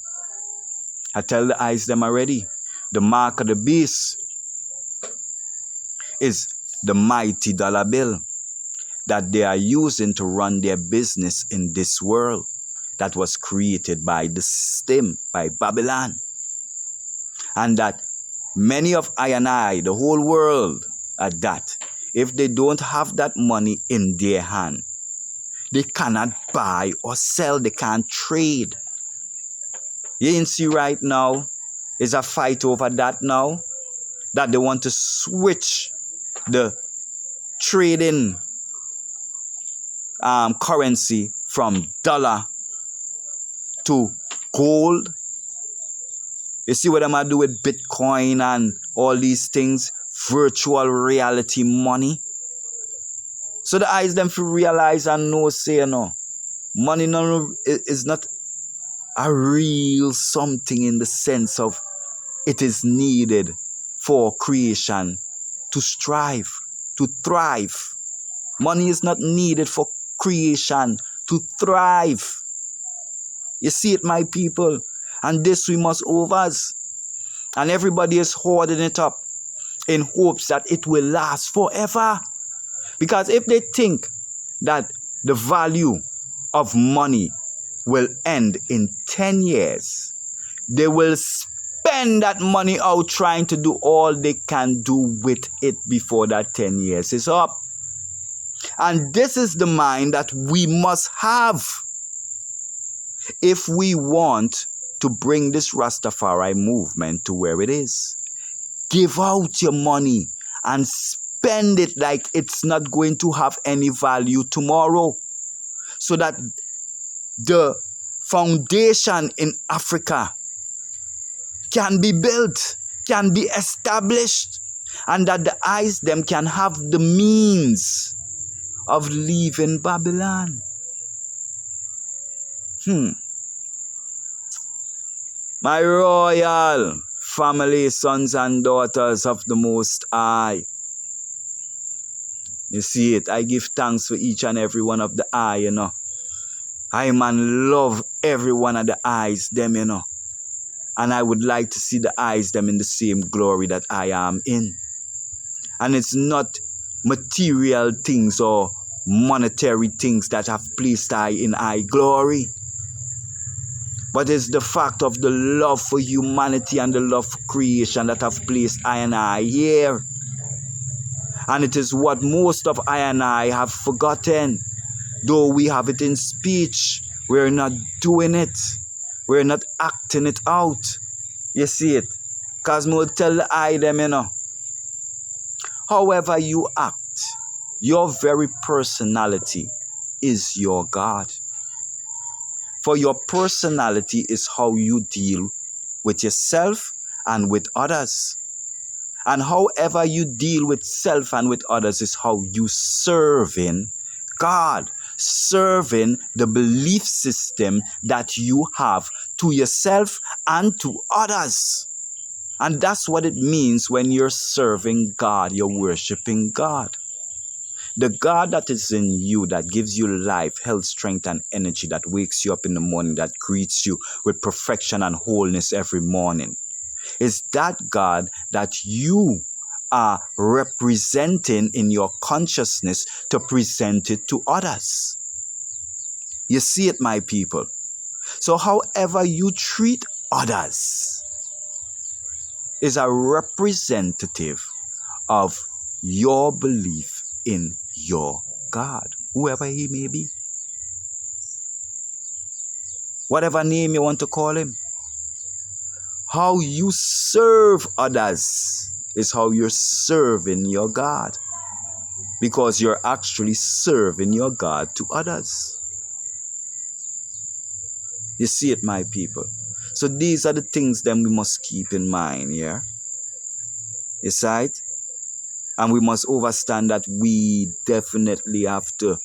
I tell the eyes them already, the mark of the beast is the mighty dollar bill that they are using to run their business in this world that was created by the system, by Babylon. And that many of I and I, the whole world, at that, if they don't have that money in their hand, they cannot buy or sell, they can't trade. You can see right now, is a fight over that now, that they want to switch the trading currency from dollar to gold. You see what I'm going to do with Bitcoin and all these things, virtual reality money. So the eyes them to realize and know, say, money is not a real something in the sense of it is needed for creation to strive, to thrive. Money is not needed for creation to thrive. You see it, my people? And this we must overs. And everybody is hoarding it up in hopes that it will last forever. Because if they think that the value of money will end in 10 years, they will spend that money out trying to do all they can do with it before that 10 years is up. And this is the mind that we must have if we want to bring this Rastafari movement to where it is. Give out your money and spend it like it's not going to have any value tomorrow, so that the foundation in Africa can be built, can be established, and that the eyes them can have the means of leaving Babylon. My royal family, sons and daughters of the Most High. You see it, I give thanks for each and every one of the eye, I man love every one of the eyes them, And I would like to see the eyes them in the same glory that I am in. And it's not material things or monetary things that have placed I in I glory. But it's the fact of the love for humanity and the love for creation that have placed I and I here. And it is what most of I and I have forgotten. Though we have it in speech, we're not doing it. We're not acting it out. You see it? Because I tell the I them, however you act, your very personality is your God. For your personality is how you deal with yourself and with others. And however you deal with self and with others is how you serving God, serving the belief system that you have to yourself and to others. And that's what it means when you're serving God, you're worshiping God. The God that is in you, that gives you life, health, strength, and energy, that wakes you up in the morning, that greets you with perfection and wholeness every morning, is that God that you are representing in your consciousness to present it to others. You see it, my people. So however you treat others is a representative of your belief in your God, whoever he may be. Whatever name you want to call him. How you serve others is how you're serving your God. Because you're actually serving your God to others. You see it, my people. So these are the things that we must keep in mind, yeah? You see it? And we must understand that we definitely have to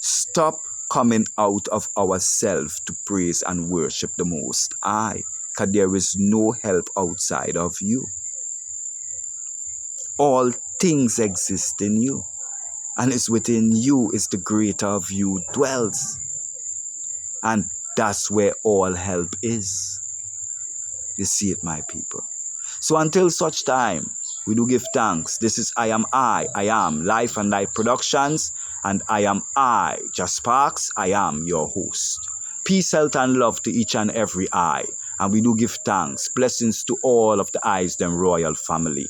stop coming out of ourselves to praise and worship the Most High, because there is no help outside of you. All things exist in you, and it's within you is the greater of you dwells. And that's where all help is. You see it, my people. So until such time, we do give thanks. This is I Am Life and Life Productions, and I am Just Sparks. I am your host. Peace, health, and love to each and every eye. And we do give thanks. Blessings to all of the Eyes Them Royal family.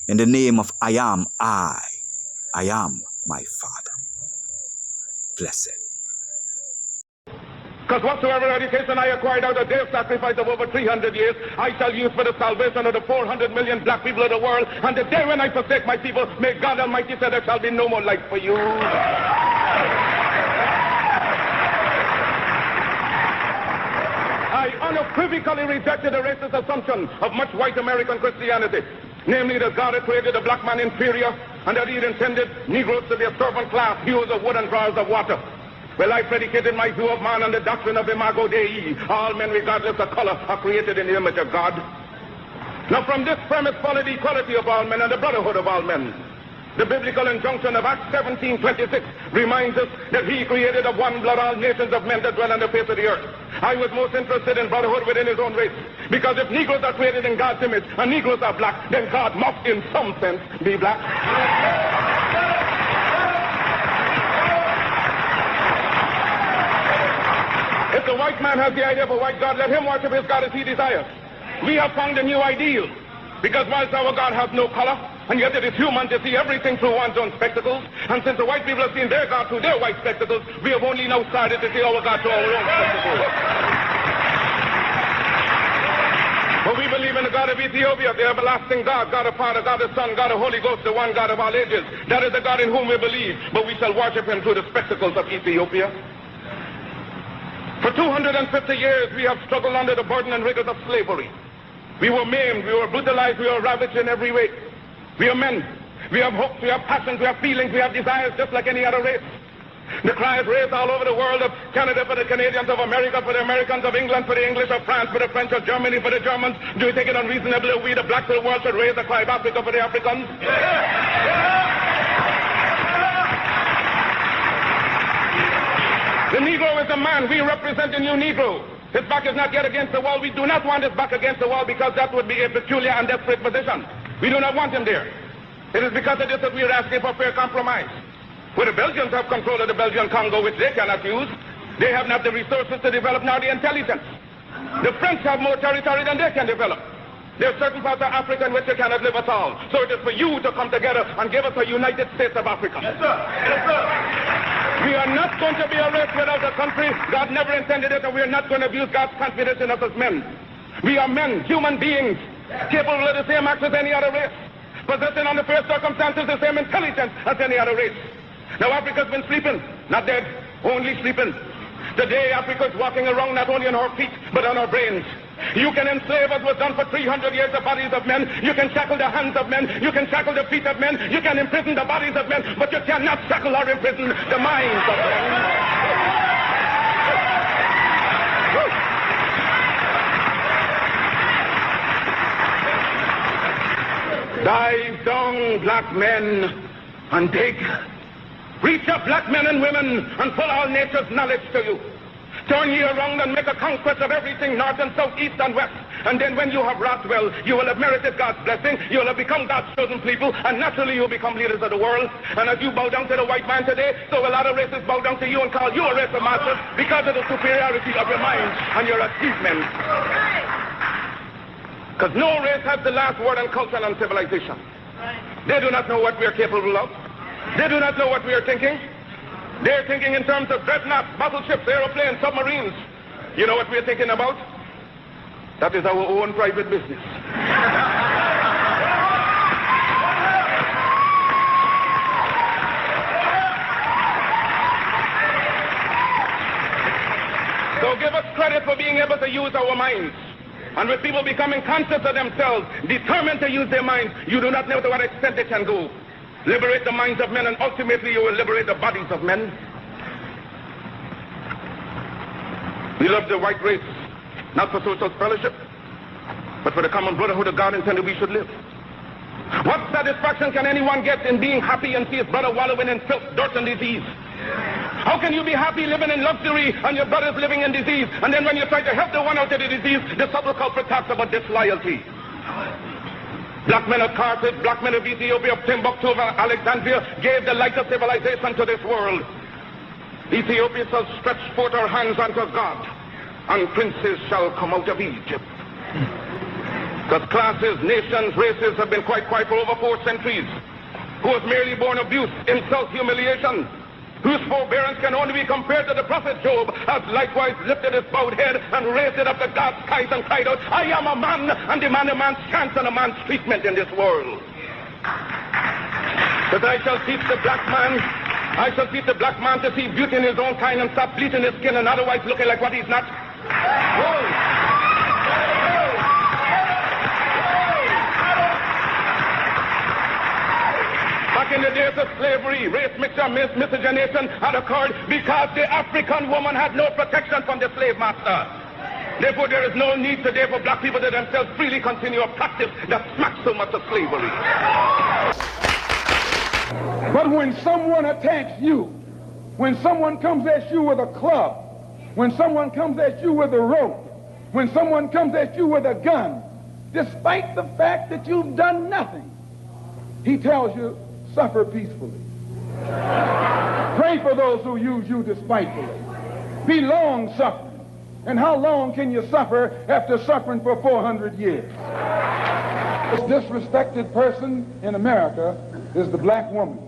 In the name of I am my Father. Blessed. Because whatsoever education I acquired out of their sacrifice of over 300 years, I shall use for the salvation of the 400 million black people of the world. And the day when I forsake my people, may God Almighty say there shall be no more light for you. I unequivocally rejected the racist assumption of much white American Christianity, namely that God had created the black man inferior and that he had intended Negroes to be a servant class, hewers of wood and drawers of water. Well, I predicated my view of man on the doctrine of Imago Dei. All men, regardless of color, are created in the image of God. Now, from this premise followed the equality of all men and the brotherhood of all men. The biblical injunction of Acts 17:26 reminds us that he created of one blood all nations of men that dwell on the face of the earth. I was most interested in brotherhood within his own race, because if Negroes are created in God's image and Negroes are black, then God must, in some sense, be black. If the white man has the idea of a white God, let him worship his God as he desires. We have found a new ideal, because whilst our God has no color, and yet it is human to see everything through one's own spectacles, and since the white people have seen their God through their white spectacles, we have only now started to see our God through our own spectacles. But we believe in the God of Ethiopia, the everlasting God, God of Father, God of Son, God of Holy Ghost, the one God of all ages. That is the God in whom we believe, but we shall worship him through the spectacles of Ethiopia. For 250 years, we have struggled under the burden and rigors of slavery. We were maimed, we were brutalized, we were ravaged in every way. We are men. We have hopes, we have passions, we have feelings, we have desires just like any other race. The cry is raised all over the world of Canada for the Canadians, of America for the Americans, of England for the English, of France for the French, of Germany for the Germans. Do you think it unreasonable that we, the blacks of the world, should raise the cry of Africa for the Africans? The Negro is a man. We represent the new Negro. His back is not yet against the wall. We do not want his back against the wall, because that would be a peculiar and desperate position. We do not want him there. It is because of this that we are asking for fair compromise. Where the Belgians have control of the Belgian Congo, which they cannot use, they have not the resources to develop nor the intelligence. The French have more territory than they can develop. There are certain parts of Africa in which they cannot live at all. So it is for you to come together and give us a United States of Africa. Yes, sir. Yes, sir. We are not going to be a race without a country. God never intended it, and we are not going to abuse God's confidence in us as men. We are men, human beings, capable of the same acts as any other race, possessing under fair circumstances the same intelligence as any other race. Now Africa's been sleeping, not dead, only sleeping. Today Africa is walking around not only on her feet, but on her brains. You can enslave, as was done for 300 years, the bodies of men. You can shackle the hands of men. You can shackle the feet of men. You can imprison the bodies of men, but you cannot shackle or imprison the minds of men. Dive down, black men, and dig. Reach up, black men and women, and pull all nature's knowledge to you. Turn ye around and make a conquest of everything north and south, east and west. And then when you have wrought well, you will have merited God's blessing. You will have become God's chosen people. And naturally you will become leaders of the world. And as you bow down to the white man today, so a lot of races bow down to you and call you a race of masters because of the superiority of your mind and your achievements. Because no race has the last word on culture and on civilization. They do not know what we are capable of. They do not know what we are thinking. They're thinking in terms of dreadnoughts, battleships, aeroplanes, submarines. You know what we're thinking about? That is our own private business. So give us credit for being able to use our minds. And with people becoming conscious of themselves, determined to use their minds, you do not know to what extent they can go. Liberate the minds of men, and ultimately you will liberate the bodies of men. We love the white race, not for social fellowship, but for the common brotherhood of God intended we should live. What satisfaction can anyone get in being happy and see his brother wallowing in filth, dirt, and disease? How can you be happy living in luxury and your brother's living in disease? And then when you try to help the one out of the disease, the subtle culprit talks about disloyalty. Black men of Carthage, black men of Ethiopia, of Timbuktu, of Alexandria, gave the light of civilization to this world. Ethiopia shall stretch forth her hands unto God, and princes shall come out of Egypt. Because classes, nations, races have been quite quiet for over 4 centuries. Who has merely borne abuse, insult, humiliation, whose forbearance can only be compared to the prophet Job, has likewise lifted his bowed head and raised it up to God's skies and cried out, I am a man, and demand a man's chance and a man's treatment in this world. But I shall teach the black man to see beauty in his own kind and stop bleaching his skin and otherwise looking like what he's not. Back in the days of slavery, race mixture, miscegenation had occurred because the African woman had no protection from the slave master. Therefore, there is no need today for black people to themselves freely continue a practice that smacks so much of slavery. But when someone attacks you, when someone comes at you with a club, when someone comes at you with a rope, when someone comes at you with a gun, despite the fact that you've done nothing, he tells you, suffer peacefully. Pray for those who use you despitefully. Be long-suffering. And how long can you suffer after suffering for 400 years? The most disrespected person in America is the black woman.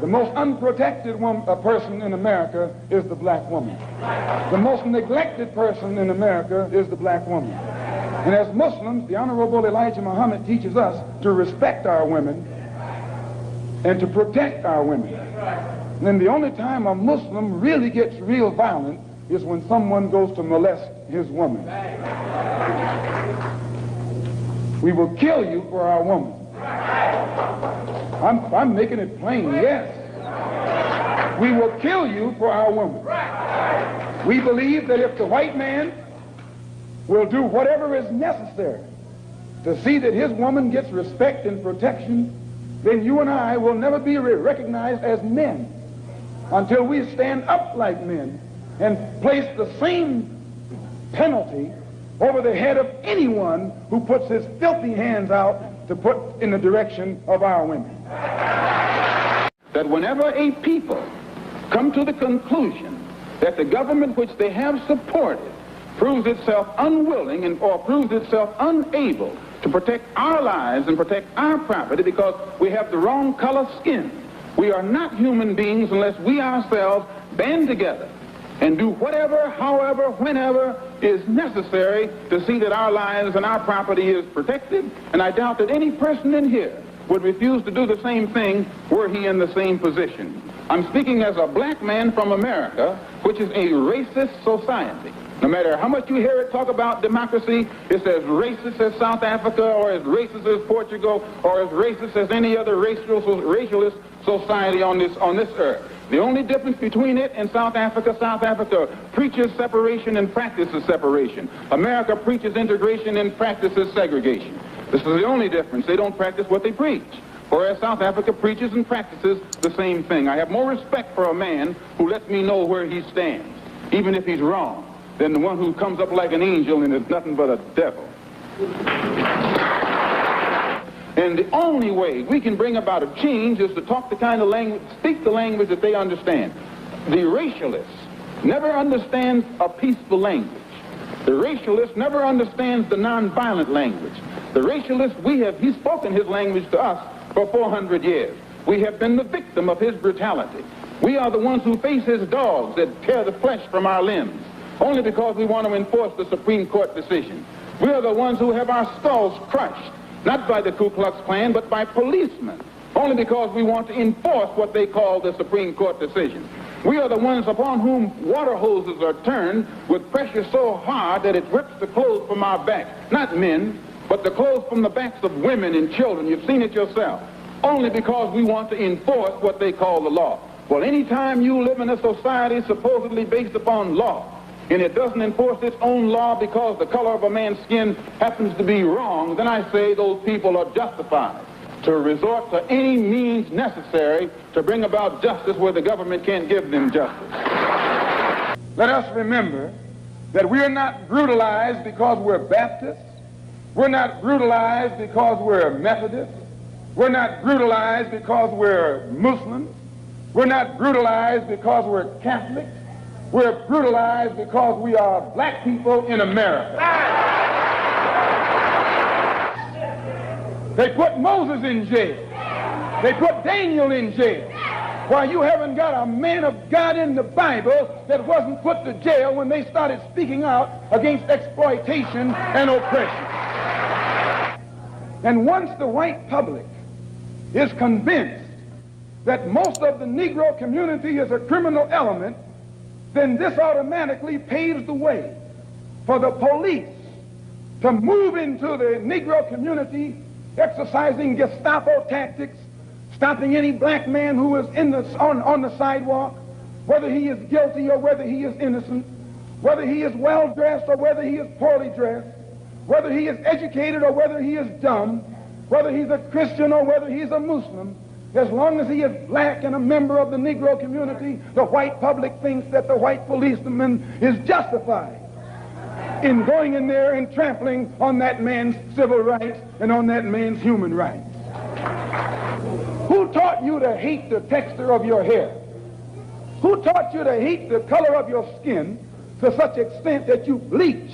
The most unprotected person in America is the black woman. The most neglected person in America is the black woman. And as Muslims, the Honorable Elijah Muhammad teaches us to respect our women and to protect our women. And the only time a Muslim really gets real violent is when someone goes to molest his woman. We will kill you for our woman. I'm making it plain, yes. We will kill you for our woman. We believe that if the white man will do whatever is necessary to see that his woman gets respect and protection, then you and I will never be recognized as men until we stand up like men and place the same penalty over the head of anyone who puts his filthy hands out to put in the direction of our women. That whenever a people come to the conclusion that the government which they have supported proves itself unwilling or proves itself unable to protect our lives and protect our property because we have the wrong color skin, we are not human beings unless we ourselves band together and do whatever, however, whenever is necessary to see that our lives and our property is protected. And I doubt that any person in here would refuse to do the same thing were he in the same position. I'm speaking as a black man from America, which is a racist society. No matter how much you hear it talk about democracy, it's as racist as South Africa or as racist as Portugal or as racist as any other racialist society on this earth. The only difference between it and South Africa preaches separation and practices separation. America preaches integration and practices segregation. This is the only difference. They don't practice what they preach. Whereas South Africa preaches and practices the same thing. I have more respect for a man who lets me know where he stands. even if he's wrong, than the one who comes up like an angel and is nothing but a devil. And the only way we can bring about a change is to talk the kind of language, speak the language that they understand. The racialist never understands a peaceful language. The racialist never understands the nonviolent language. The racialist, he's spoken his language to us for 400 years. We have been the victim of his brutality. We are the ones who face his dogs that tear the flesh from our limbs, only because we want to enforce the Supreme Court decision. We are the ones who have our skulls crushed, not by the Ku Klux Klan, but by policemen, only because we want to enforce what they call the Supreme Court decision. We are the ones upon whom water hoses are turned with pressure so hard that it rips the clothes from our back. Not men, but the clothes from the backs of women and children. You've seen it yourself. Only because we want to enforce what they call the law. Well, anytime you live in a society supposedly based upon law, and it doesn't enforce its own law because the color of a man's skin happens to be wrong, then I say those people are justified to resort to any means necessary to bring about justice where the government can't give them justice. Let us remember that we are not brutalized because we're Baptists. We're not brutalized because we're Methodists. We're not brutalized because we're Muslims. We're not brutalized because we're Catholics. We're brutalized because we are black people in America. They put Moses in jail. They put Daniel in jail. Why, you haven't got a man of God in the Bible that wasn't put to jail when they started speaking out against exploitation and oppression. And once the white public is convinced that most of the Negro community is a criminal element, then this automatically paves the way for the police to move into the Negro community, exercising Gestapo tactics, stopping any black man who is on the sidewalk, whether he is guilty or whether he is innocent, whether he is well-dressed or whether he is poorly dressed, whether he is educated or whether he is dumb, whether he's a Christian or whether he's a Muslim. As long as he is black and a member of the Negro community, the white public thinks that the white policeman is justified in going in there and trampling on that man's civil rights and on that man's human rights. Who taught you to hate the texture of your hair? Who taught you to hate the color of your skin to such extent that you bleach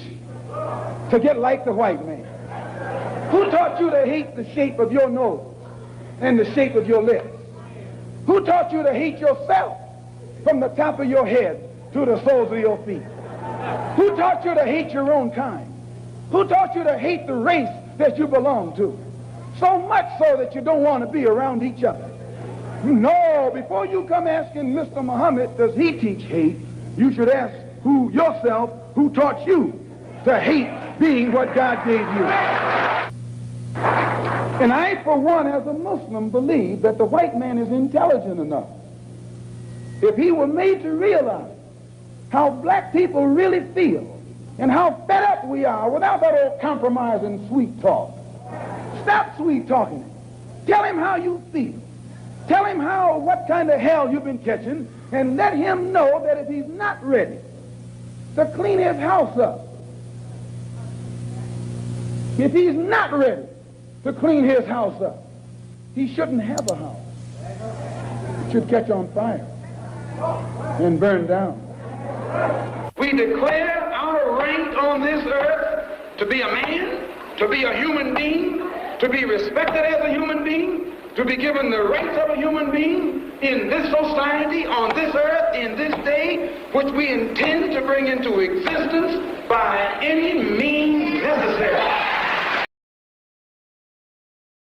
to get like the white man? Who taught you to hate the shape of your nose and the shape of your lips? Who taught you to hate yourself from the top of your head to the soles of your feet? Who taught you to hate your own kind? Who taught you to hate the race that you belong to? So much so that you don't want to be around each other. No, before you come asking Mr. Muhammad, does he teach hate, you should ask yourself who taught you to hate being what God gave you. And I, for one, as a Muslim, believe that the white man is intelligent enough. If he were made to realize how black people really feel and how fed up we are without that old compromise and sweet talk. Stop sweet talking. Tell him how you feel. Tell him what kind of hell you've been catching, and let him know that if he's not ready to clean his house up, if he's not ready to clean his house up, he shouldn't have a house. It should catch on fire and burn down. We declare our right on this earth to be a man, to be a human being, to be respected as a human being, to be given the rights of a human being in this society, on this earth, in this day, which we intend to bring into existence by any means necessary.